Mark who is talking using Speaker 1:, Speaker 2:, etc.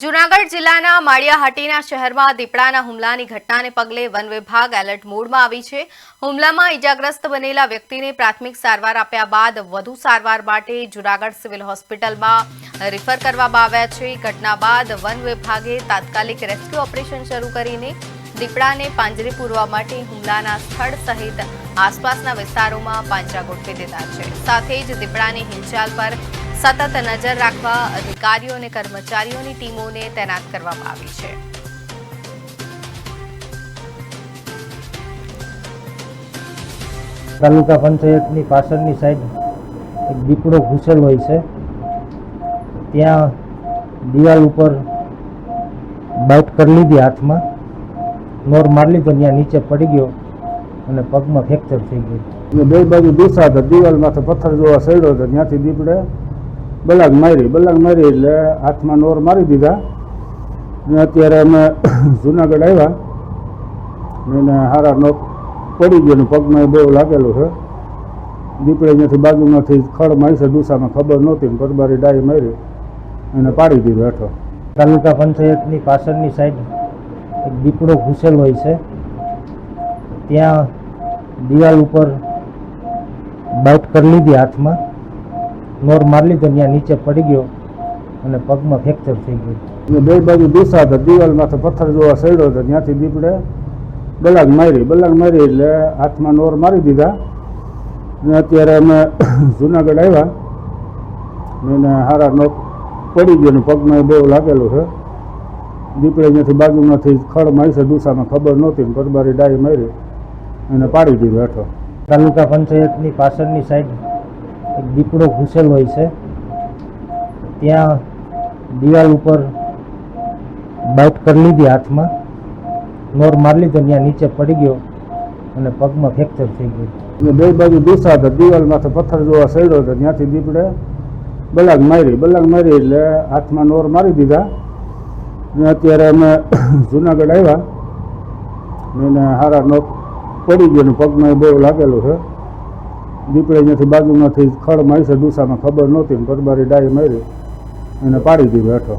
Speaker 1: જૂનાગઢ જિલ્લાના માળિયાહાટીના શહેરમાં દીપડાના હુમલાની ઘટનાને પગલે વન વિભાગ એલર્ટ મોડમાં આવી છે। હુમલામાં ઈજાગ્રસ્ત બનેલા વ્યક્તિને પ્રાથમિક સારવાર આપ્યા બાદ વધુ સારવાર માટે જૂનાગઢ સિવિલ હોસ્પિટલમાં રિફર કરવામાં આવ્યા છે। ઘટના બાદ વન વિભાગે તાત્કાલિક રેસ્ક્યુ ઓપરેશન શરૂ કરીને દીપડાને પાંજરે પૂરવા માટે હુમલાના સ્થળ સહિત આસપાસના વિસ્તારોમાં પાંજરા ગોઠવી દીધા છે। સાથે જ દીપડાની હિલચાલ પર સતત નજર રાખવા અધિકારીઓ અને કર્મચારીઓની ટીમોને તૈનાત કરવામાં આવી છે।
Speaker 2: તાલુકા પંચાયતની પાછળની સાઈડ એક દીપડો ઘૂસેલો હોય છે। ત્યાં દિવાલ ઉપર બાઇટ કરી લીધી, હાથમાં નોર મારી લીધો, ત્યાં નીચે પડી ગયો અને પગમાં ફ્રેક્ચર થઈ ગયું।
Speaker 3: બે બાજુ દિશા હતા, દિવાલમાંથી પથ્થર જોવા સડ્યો હતો, ત્યાંથી દીપડે બલાગ મારી એટલે હાથમાં નોર મારી દીધા અને અત્યારે અમે જુનાગઢ આવ્યા એને હારા નોક પડી ગયો, પગમાં બહુ લાગેલું છે। દીપડે ત્યાંથી બાજુમાંથી ખડ મારી છે, દુસામાં ખબર નહોતી, પરબારી ડાઈ મારી એને પાડી દીધો હેઠો।
Speaker 2: તાલુકા પંચાયતની પાછળની સાઈડ એક દીપડો ઘૂસેલો હોય છે। ત્યાં દિવાલ ઉપર બાઇટ કરી લીધી, હાથમાં નોર મારી લીધો, ત્યાં નીચે પડી ગયો અને પગમાં ફ્રેક્ચર થઈ ગયું।
Speaker 3: બે બાજુ દિશા હતા, દિવાલમાંથી પથ્થર જોવા સડ્યો હતો, ત્યાંથી દીપડે બલાગ મારી એટલે હાથમાં નોર મારી દીધા અને અત્યારે અમે જુનાગઢ આવ્યા એને હારા નોક પડી ગયો, પગમાં બહુ લાગેલું છે। દીપડે ત્યાંથી બાજુમાંથી ખડ મારી છે, દુસામાં ખબર નહોતી, પરબારી ડાઈ મારી એને પાડી દીધો હેઠો।
Speaker 2: તાલુકા પંચાયતની પાછળની સાઈડ એક દીપડો ઘૂસેલો હોય છે। ત્યાં દિવાલ ઉપર બાઇટ કરી લીધી, હાથમાં નોર મારી લીધો, ત્યાં નીચે પડી ગયો અને પગમાં ફ્રેક્ચર થઈ ગયું।
Speaker 3: બે બાજુ દિશા હતા, દિવાલમાંથી પથ્થર જોવા સડ્યો હતો, ત્યાંથી દીપડે બલાગ મારી એટલે હાથમાં નોર મારી દીધા અને અત્યારે અમે જુનાગઢ આવ્યા એને હારા નોક પડી ગયો, પગમાં બહુ લાગેલું છે। દીપડે ત્યાંથી બાજુમાંથી ખડ મારી છે, દુસામાં ખબર નહોતી, પરબારી ડાઈ મારી એને પાડી દીધો હેઠો।